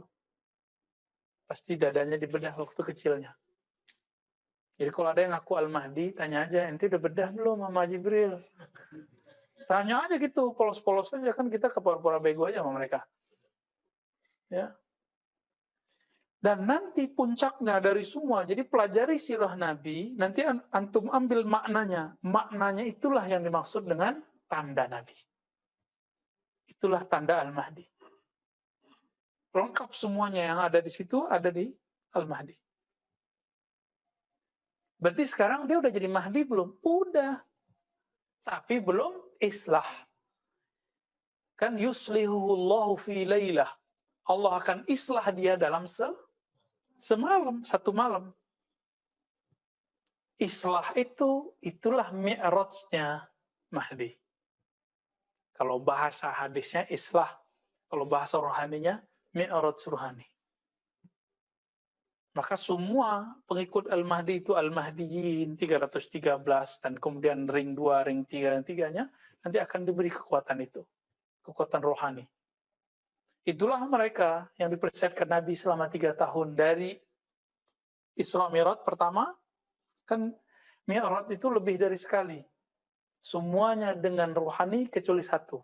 Pasti dadanya dibedah waktu kecilnya. Jadi kalau ada yang ngaku Al-Mahdi, tanya aja, ente udah bedah belum sama Jibril? Tanya aja gitu, polos-polos aja, kan kita ke pura-pura bego aja sama mereka. Ya. Dan nanti puncaknya dari semua, jadi pelajari sirah Nabi, nanti antum ambil maknanya. Maknanya itulah yang dimaksud dengan tanda Nabi. Itulah tanda Al-Mahdi. Lengkap semuanya yang ada di situ, ada di Al-Mahdi. Berarti sekarang dia udah jadi Mahdi belum? Udah. Tapi belum islah. Kan yuslihuhullahu fi laylah. Allah akan islah dia dalam semalam, satu malam. Islah itulah mi'rajnya Mahdi. Kalau bahasa hadisnya islah, kalau bahasa rohaninya mi'raj ruhani. Maka semua pengikut Al-Mahdi itu Al-Mahdiyin 313 dan kemudian ring 2, ring 3 dan 3-nya nanti akan diberi kekuatan itu. Kekuatan rohani. Itulah mereka yang dipersiapkan Nabi selama 3 tahun dari Isra Mi'raj pertama, kan Mi'raj itu lebih dari sekali. Semuanya dengan rohani kecuali satu.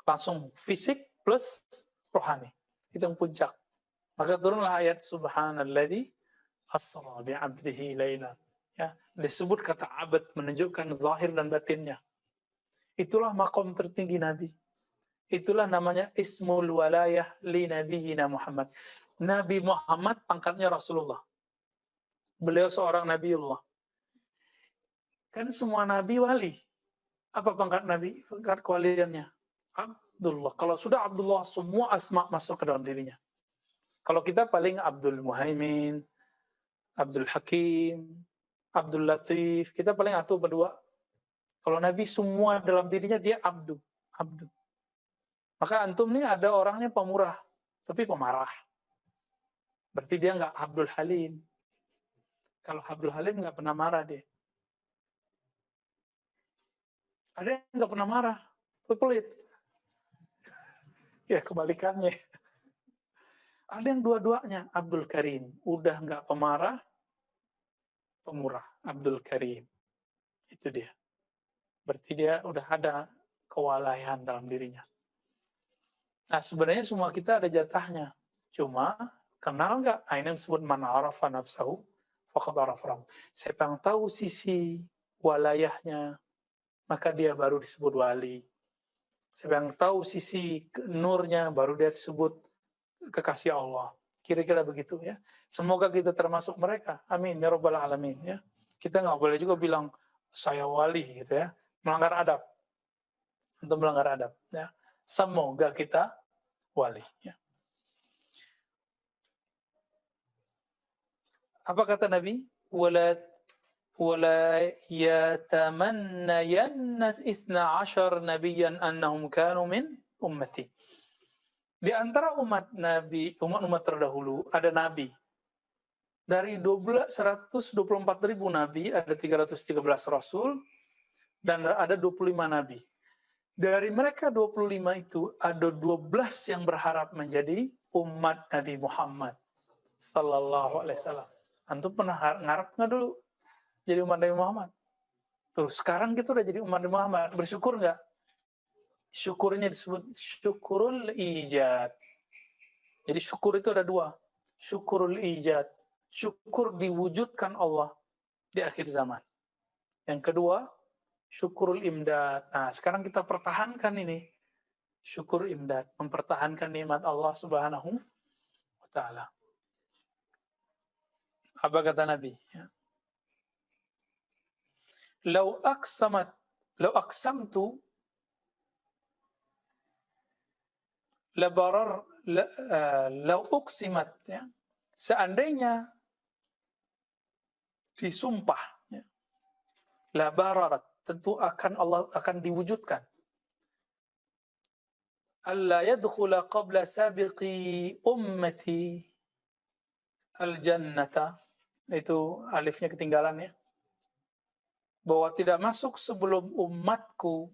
Langsung fisik plus rohani. Itu yang puncak. Maka turunlah ayat Subhanalladzi asra bi'abdihi laylan. Ya, disebut kata abad menunjukkan zahir dan batinnya. Itulah makom tertinggi Nabi. Itulah namanya ismul walayah li nabiyina Muhammad. Nabi Muhammad pangkatnya Rasulullah. Beliau seorang Nabiullah. Kan semua Nabi wali. Apa pangkat Nabi? Pangkat kewaliannya. Abdullah. Kalau sudah Abdullah, semua asma masuk ke dalam dirinya. Kalau kita paling Abdul Muhaimin, Abdul Hakim, Abdul Latif, kita paling satu berdua. Kalau Nabi semua dalam dirinya dia Abdu. Maka antum nih ada orangnya pemurah, tapi pemarah. Berarti dia nggak Abdul Halim. Kalau Abdul Halim nggak pernah marah dia. Ada yang nggak pernah marah, pelit. Ya kebalikannya. Ada yang dua-duanya, Abdul Karim. Udah nggak pemarah, pemurah. Abdul Karim. Itu dia. Berarti dia udah ada kewalayan dalam dirinya. Nah sebenarnya semua kita ada jatahnya. Cuma kenal nggak? Nah, ini yang disebut man arafa nafsahu faqad arafa rabbah. Siapa yang tahu sisi walayahnya, maka dia baru disebut wali. Siapa yang tahu sisi nurnya, baru dia disebut kekasih Allah. Kira-kira begitu ya. Semoga kita termasuk mereka. Amin ya rabbal alamin ya. Kita nggak boleh juga bilang saya wali gitu ya. Melanggar adab. Untuk melanggar adab ya. Semoga kita wali ya. Apa kata Nabi? Wala yatamannayanna 12 nabiyyan annahum kanu min ummati. Di antara umat terdahulu ada nabi. Dari 124.000 nabi ada 313 rasul dan ada 25 nabi. Dari mereka 25 itu ada 12 yang berharap menjadi umat Nabi Muhammad sallallahu alaihi wasallam. Antum pernah ngarep nggak dulu jadi umat Nabi Muhammad? Tuh, sekarang kita udah jadi umat Nabi Muhammad. Bersyukur nggak? Syukurnya disebut syukurul ijad. Jadi syukur itu ada dua. Syukurul ijad. Syukur diwujudkan Allah di akhir zaman. Yang kedua, syukurul imdad. Nah, sekarang kita pertahankan ini. Syukur imdad. Mempertahankan nikmat Allah subhanahu wa ta'ala. Apa kata Nabi? Lau aqsamtu lau uqsimat ya. Seandainya disumpah ya. La bararat, tentu Allah akan diwujudkan. Alla yadkhula qabla sabiqi ummati al-jannata. Itu alifnya ketinggalan ya. Bahwa tidak masuk sebelum umatku.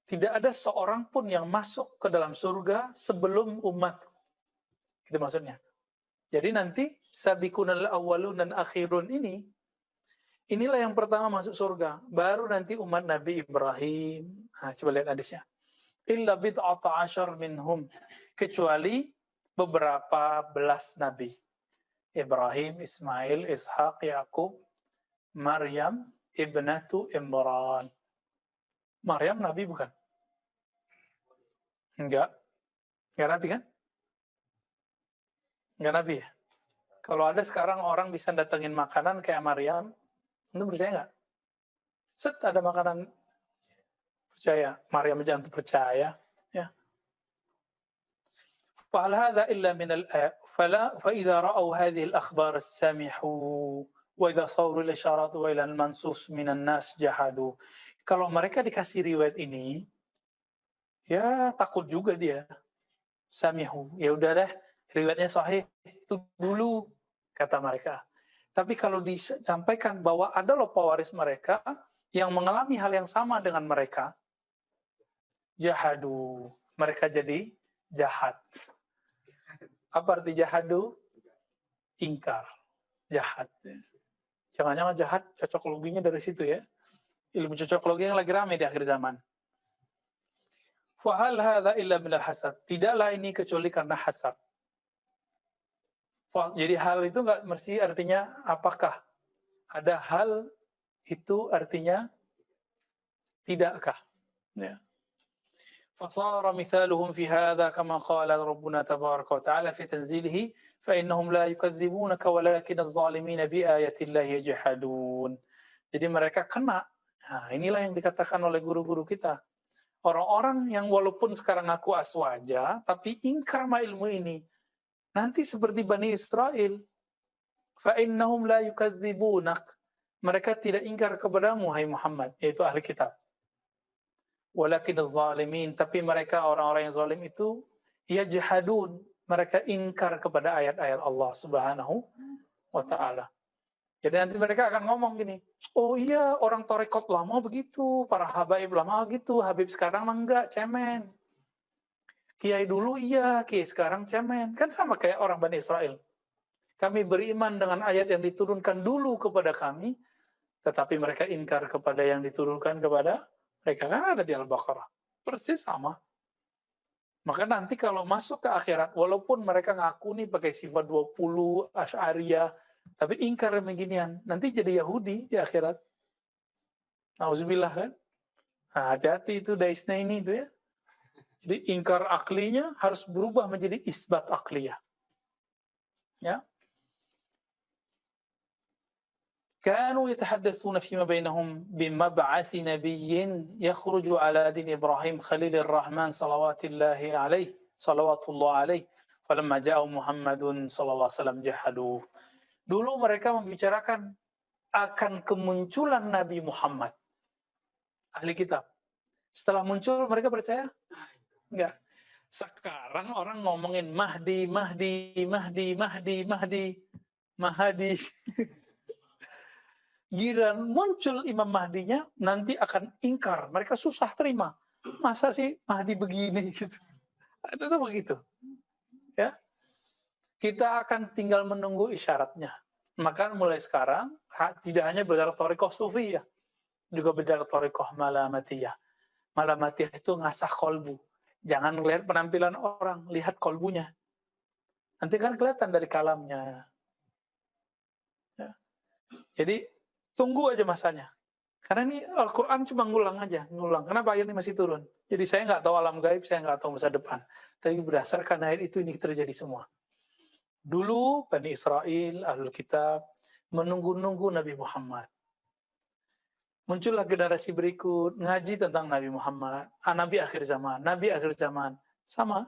Tidak ada seorang pun yang masuk ke dalam surga sebelum umatku. Itu maksudnya. Jadi nanti sabiqunal awwalun dan akhirun ini, inilah yang pertama masuk surga. Baru nanti umat Nabi Ibrahim. Nah, coba lihat hadisnya. Illa bid'ata asyar minhum. Kecuali beberapa belas Nabi. Ibrahim, Ismail, Ishaq, Yakub, Maryam, ibnatu Imran. Maryam Nabi bukan? Enggak Nabi kan? Enggak Nabi ya? Kalau ada sekarang orang bisa datengin makanan kayak Maryam, itu percaya enggak? Set ada makanan, percaya. Maryam aja untuk percaya. Ya. فهل هذا إلا من فإذا رأوا هذه الأخبار السامحوا وإذا صوروا الإشارات وإلى المنصوص من الناس جحدوا. Kalau mereka dikasih riwayat ini, ya takut juga dia. Samihu, ya udah deh, riwayatnya sahih itu dulu kata mereka. Tapi kalau disampaikan bahwa ada loh pewaris mereka yang mengalami hal yang sama dengan mereka, jahadu, mereka jadi jahat. Apa arti jahadu? Ingkar, jahat. Jangan-jangan jahat cocokologinya dari situ ya. Ilmu cocokologi yang lagi ramai di akhir zaman. Fahal hadza illa minal hasad. Tidaklah ini kecuali karena hasad. Jadi hal itu nggak mesti artinya apakah. Ada hal itu artinya tidakkah. Ya. فصار مثالهم في هذا كما قال ربنا تبارك وتعالى في تنزيله فإنهم لا يكذبونك ولكن الظالمين بآيات الله يجحدون. Jadi mereka kena. Nah, inilah yang dikatakan oleh guru-guru kita. Orang-orang yang walaupun sekarang ngaku aswaja, tapi ingkar sama ilmu ini. Nanti seperti Bani Israel. فَإِنَّهُمْ لَا يُكَذِّبُونَكَ. Mereka tidak ingkar kepadamu, hai Muhammad, yaitu ahli kitab. Walakin az-zalimin, tapi mereka orang-orang yang zalim itu yajhadun, mereka ingkar kepada ayat-ayat Allah Subhanahu wa taala. Jadi nanti mereka akan ngomong gini, oh iya orang tarekat lama begitu, para habaib lama begitu, habib sekarang mah enggak, cemen. Kiai dulu iya, kiai sekarang cemen. Kan sama kayak orang Bani Israel. Kami beriman dengan ayat yang diturunkan dulu kepada kami, tetapi mereka ingkar kepada yang diturunkan kepada mereka. Kan ada di Al-Baqarah. Persis sama. Maka nanti kalau masuk ke akhirat, walaupun mereka ngaku nih pakai sifat 20, Asy'ariyah, tapi ingkar yang beginian, nanti jadi Yahudi di akhirat. Nauzubillah kan? Nah, hati-hati itu Daisnaini itu ya. Jadi ingkar aklinya harus berubah menjadi isbat akliyah. Ya. كانوا يتحدثون فيما بينهم بمبعث نبي يخرج على دين إبراهيم خليل الرحمن صلوات الله عليه فلما جاء محمد صلى الله عليه وسلم جحدوا. Dulu mereka membicarakan akan kemunculan Nabi Muhammad, ahli kitab. Setelah muncul mereka percaya? Enggak. Sekarang orang ngomongin Mahdi. Giliran muncul Imam Mahdinya, nanti akan ingkar. Mereka susah terima. Masa sih Mahdi begini gitu. Itu begitu. Ya. Kita akan tinggal menunggu isyaratnya. Maka mulai sekarang tidak hanya belajar thariqah sufiyah, juga belajar thariqah malamatiyah. Malamatiyah itu ngasah kolbu. Jangan melihat penampilan orang, lihat kolbunya. Nanti kan kelihatan dari kalamnya. Ya. Jadi tunggu aja masanya. Karena ini Al-Quran cuma ngulang aja, ngulang. Kenapa ayat ini masih turun? Jadi saya nggak tahu alam gaib, saya nggak tahu masa depan. Tapi berdasarkan ayat itu ini terjadi semua. Dulu Bani Israel, Ahlul Kitab, menunggu-nunggu Nabi Muhammad. Muncullah generasi berikut, ngaji tentang Nabi Muhammad. Nabi akhir zaman. Sama.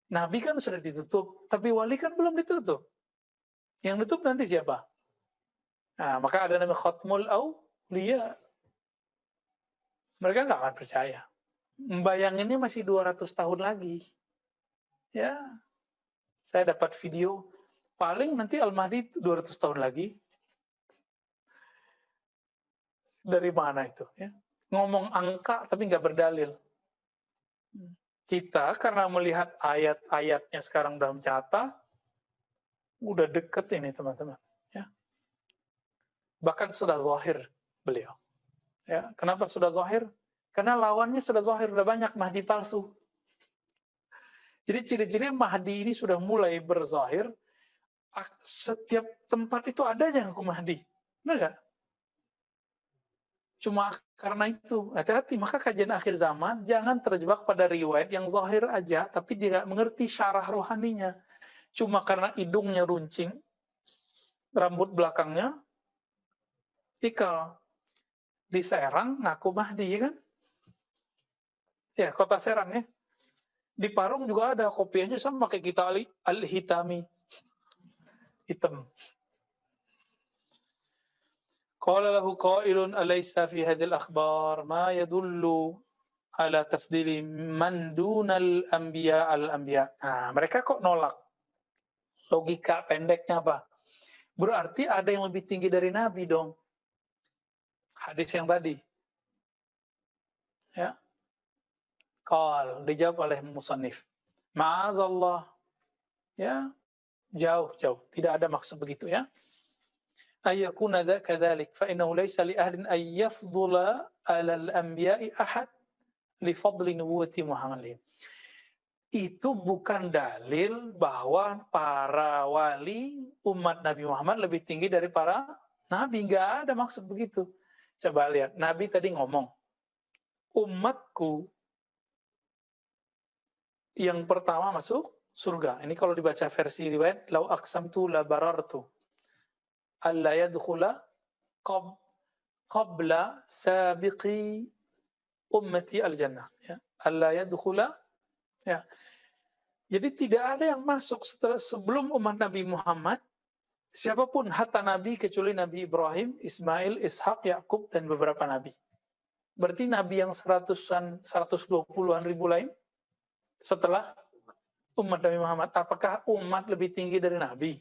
Nabi kan sudah ditutup, tapi wali kan belum ditutup. Yang tutup nanti siapa? Nah, maka ada nama Khatmul Auliya. Mereka nggak akan percaya. Membayanginnya masih 200 tahun lagi. Ya, saya dapat video, paling nanti Al-Mahdi 200 tahun lagi. Dari mana itu? Ya? Ngomong angka tapi nggak berdalil. Kita karena melihat ayat-ayatnya sekarang dalam nyata, udah deket ini teman-teman. Ya. Bahkan sudah zahir beliau. Ya, kenapa sudah zahir? Karena lawannya sudah zahir, udah banyak Mahdi palsu. Jadi ciri-ciri Mahdi ini sudah mulai berzahir. Setiap tempat itu ada yang aku Mahdi. Benar nggak? Cuma karena itu, hati-hati. Maka kajian akhir zaman, jangan terjebak pada riwayat yang zahir aja, tapi tidak mengerti syarah rohaninya. Cuma karena hidungnya runcing, rambut belakangnya ikal. Di Serang ngaku Mahdi, kan? Ya, kota Serang ya. Di Parung juga ada, kopiahnya sama kayak kita Al-Hitami. Hitam. Qala lahu qailun alaysa fi hadhil akhbar ma yadullu ala tafdili man dunal anbiya al-anbiya. Nah, mereka kok nolak? Logika pendeknya apa? Berarti ada yang lebih tinggi dari Nabi dong. Hadis yang tadi. Ya. Qal, dijawab oleh musannif. Ma'azallah. Ya, jauh. Tidak ada maksud begitu ya. Ayyakuna kadzalik fa innahu laysa li ahlin ay yafdula 'ala al-anbiya'i ahad li fadli nubuwwati Muhammadin. Itu bukan dalil bahwa para wali umat Nabi Muhammad lebih tinggi dari para nabi. Enggak ada maksud begitu. Coba lihat, Nabi tadi ngomong, umatku yang pertama masuk surga. Ini kalau dibaca versi riwayat, lau aqsamtu la barartu alla yadkhula qabla sabiqi ummati al-jannah. Ya. Alla yadkhula. Ya. Jadi tidak ada yang masuk sebelum umat Nabi Muhammad, siapapun hatta Nabi kecuali Nabi Ibrahim, Ismail, Ishak, Yakub, dan beberapa Nabi. Berarti Nabi yang 120-an ribu lain setelah umat Nabi Muhammad. Apakah umat lebih tinggi dari Nabi?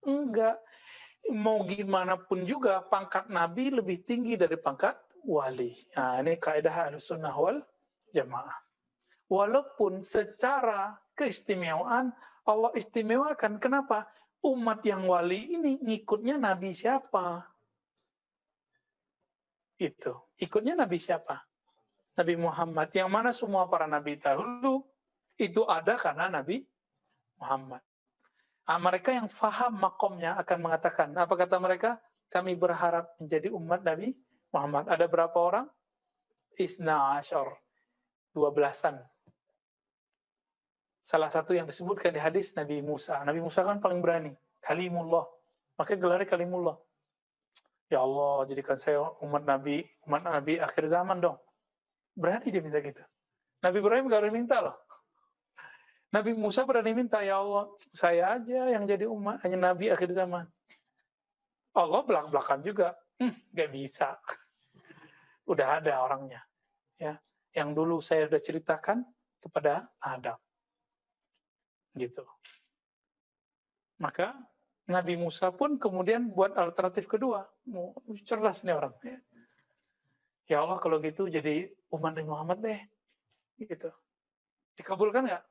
Enggak. Mau gimana pun juga pangkat Nabi lebih tinggi dari pangkat wali. Nah, ini kaidah Ahlussunnah wal Jamaah. Walaupun secara keistimewaan Allah istimewakan. Kenapa? Umat yang wali ini ngikutnya Nabi siapa? Itu. Ikutnya Nabi siapa? Nabi Muhammad, yang mana semua para nabi dahulu itu ada karena Nabi Muhammad. Mereka yang faham makomnya akan mengatakan, apa kata mereka? Kami berharap menjadi umat Nabi Muhammad. Ada berapa orang? Isna Ashar, 12-an. Salah satu yang disebutkan di hadis Nabi Musa. Nabi Musa kan paling berani. Kalimullah. Makanya gelarnya Kalimullah. Ya Allah, jadikan saya umat Nabi akhir zaman dong. Berani dia minta gitu. Nabi Ibrahim gak berani minta loh. Nabi Musa berani minta, ya Allah, saya aja yang jadi umat, hanya Nabi akhir zaman. Allah belak-belakan juga. Gak bisa. Udah ada orangnya. Ya, yang dulu saya sudah ceritakan kepada Adam. Gitu. Maka Nabi Musa pun kemudian buat alternatif kedua. Cerdas nih orang. Ya Allah, kalau gitu jadi umat Nabi Muhammad deh. Gitu. Dikabulkan nggak?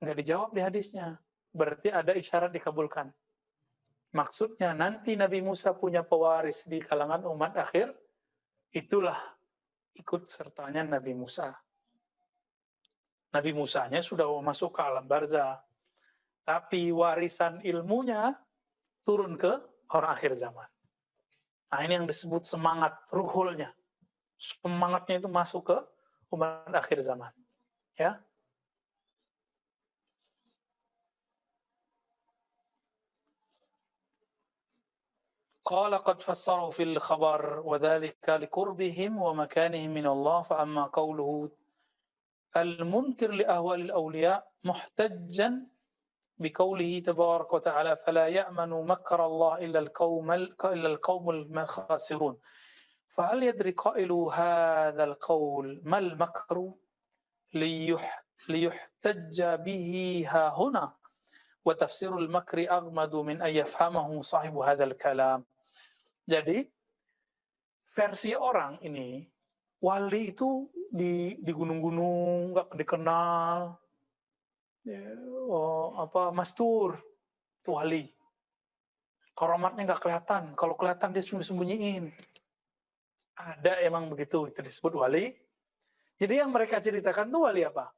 Nggak dijawab di hadisnya. Berarti ada isyarat dikabulkan. Maksudnya nanti Nabi Musa punya pewaris di kalangan umat akhir, itulah ikut sertanya Nabi Musa. Nabi Musanya sudah masuk ke alam barzah, tapi warisan ilmunya turun ke orang akhir zaman. Nah, ini yang disebut semangat ruhulnya. Semangatnya itu masuk ke umat akhir zaman. Ya. قال قد فسروا في الخبر وذلك لقربهم ومكانهم من الله فأما قوله المنكر لأهوال الأولياء محتجا بقوله تبارك وتعالى فلا يأمن مكر الله إلا القوم الخاسرون فهل يدري قائل هذا القول ما المكر ليحتج به ها هنا وتفسير المكر أغمد من أن يفهمه صاحب هذا الكلام. Jadi versi orang ini, wali itu di gunung-gunung nggak dikenal, mastur itu wali, karamatnya nggak kelihatan, kalau kelihatan dia sembunyiin. Ada emang begitu, itu disebut wali. Jadi yang mereka ceritakan tuh wali apa?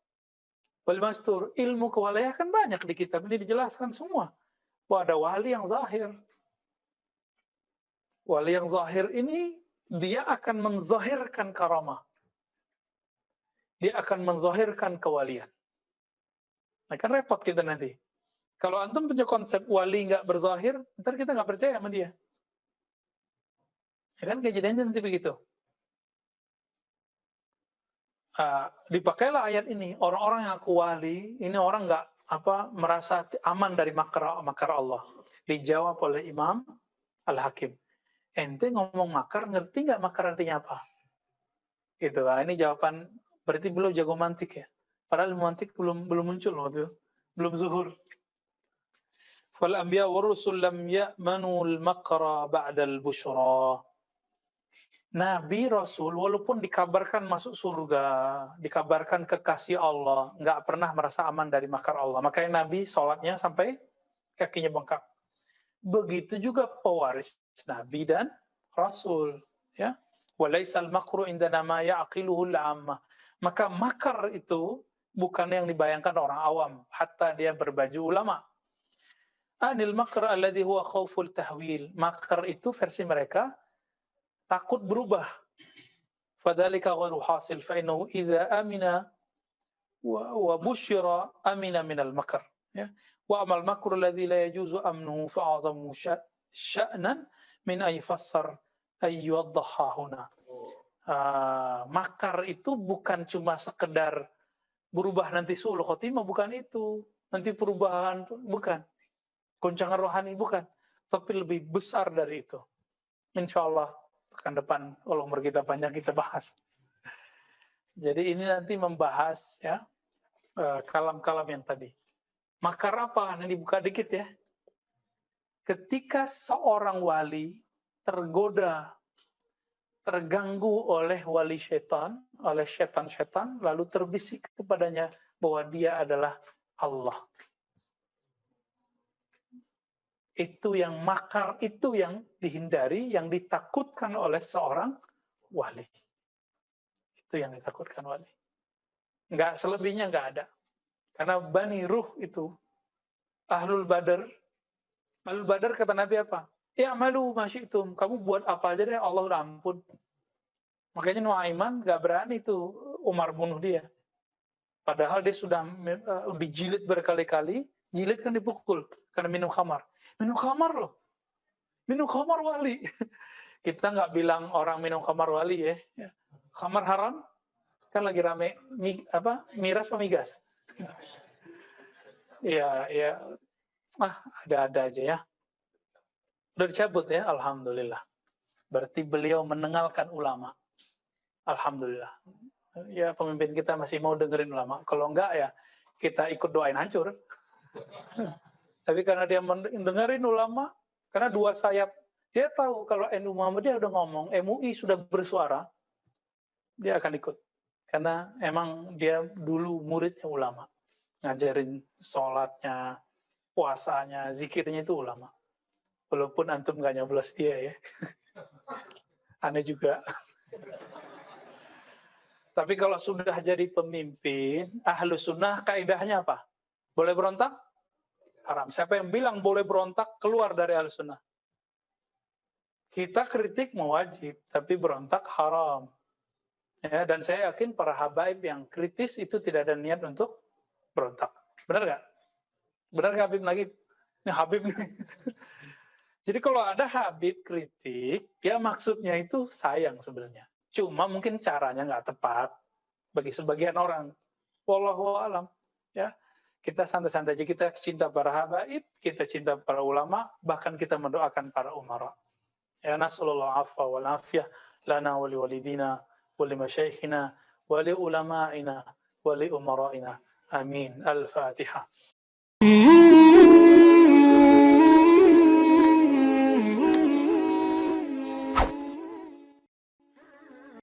Wali mastur. Ilmu kewalian kan banyak di kitab ini dijelaskan semua. Bahwa ada wali yang zahir. Wali yang zahir ini dia akan menzahirkan karamah. Dia akan menzahirkan kewalian. Nah kan repot kita nanti. Kalau antum punya konsep wali nggak berzahir, ntar kita nggak percaya sama dia. Ya kan kejadiannya nanti begitu. Dipakailah ayat ini. Orang-orang yang aku wali, ini orang nggak merasa aman dari makar Allah. Dijawab oleh Imam Al-Hakim. Ente ngomong makar, ngerti nggak makar artinya apa? Gitu. Ini jawaban, berarti belum jago mantik ya. Padahal mantik belum muncul waktu itu. Belum zuhur. Fal anbiya wa rusul lam ya'manu al-makra ba'da al-busyra. Nabi Rasul walaupun dikabarkan masuk surga, dikabarkan kekasih Allah, nggak pernah merasa aman dari makar Allah. Makanya Nabi sholatnya sampai kakinya bengkak. Begitu juga pewaris Nabi dan Rasul. Ya, walaisal makru indana ma ya'qiluhu al-'ammah. Maka makar itu bukan yang dibayangkan orang awam, hatta dia berbaju ulama. Anil makr alladhi huwa khawful tahwil. Makar itu versi mereka takut berubah. Fadzalika ghairu hasil fa innahu idza amina wa busyira amina minal makr. Ya. Wa amal makru alladhi la yajuzu amnuhu fa azamu sya'nan min ay fassar ay yuwaddaha huna. Makar itu bukan cuma sekedar berubah nanti suul khotimah, bukan itu. Nanti perubahan, bukan. Goncangan rohani, bukan. Tapi lebih besar dari itu. Insyaallah pekan depan kalau umur kita panjang kita bahas. Jadi ini nanti membahas ya kalam-kalam yang tadi. Makar apa? Nanti buka dikit ya. Ketika seorang wali tergoda, terganggu oleh wali syaitan, oleh syaitan-syaitan, lalu terbisik kepadanya bahwa dia adalah Allah. Itu yang makar, itu yang dihindari, yang ditakutkan oleh seorang wali. Itu yang ditakutkan wali. Enggak, selebihnya enggak ada. Karena Bani Ruh itu, Ahlul Badar kata Nabi apa? I'malu ma syi'tum. Kamu buat apa aja deh, Allah udah ampun. Makanya Nuaiman enggak berani tuh Umar bunuh dia. Padahal dia sudah dijilid berkali-kali, jilid kan dipukul karena minum khamar. Minum khamar loh. Minum khamar wali. Kita nggak bilang orang minum khamar wali ya. Khamar haram kan lagi rame miras apa migas. Ya, ada aja ya. Udah dicabut ya, alhamdulillah. Berarti beliau mendengarkan ulama. Alhamdulillah. Ya, pemimpin kita masih mau dengerin ulama. Kalau enggak ya kita ikut doain hancur. Tapi karena dia mendengarin ulama, karena dua sayap, dia tahu kalau NU Muhammadiyah udah ngomong, MUI sudah bersuara, dia akan ikut. Karena emang dia dulu muridnya ulama. Ngajarin sholatnya, puasanya, zikirnya itu ulama. Walaupun antum gak nyoblos dia ya. Aneh juga. Tapi kalau sudah jadi pemimpin, ahlu sunnah kaidahnya apa? Boleh berontak? Haram. Siapa yang bilang boleh berontak, keluar dari ahlu sunnah. Kita kritik mewajib, tapi berontak haram. Ya, dan saya yakin para habaib yang kritis itu tidak ada niat untuk berontak. Benar nggak? Benar nggak Habib lagi? Ini Habib nih. Jadi kalau ada Habib kritik, ya maksudnya itu sayang sebenarnya. Cuma mungkin caranya nggak tepat bagi sebagian orang. Wallahu a'lam. Ya, kita santai-santai aja. Kita cinta para habaib, kita cinta para ulama, bahkan kita mendoakan para umara. Ya, nasallallahu afwa wal afiyah lana wa liwalidina wa limasyaikhina wa li ulama'ina wa li umara'ina. Amin. Al-Fatihah.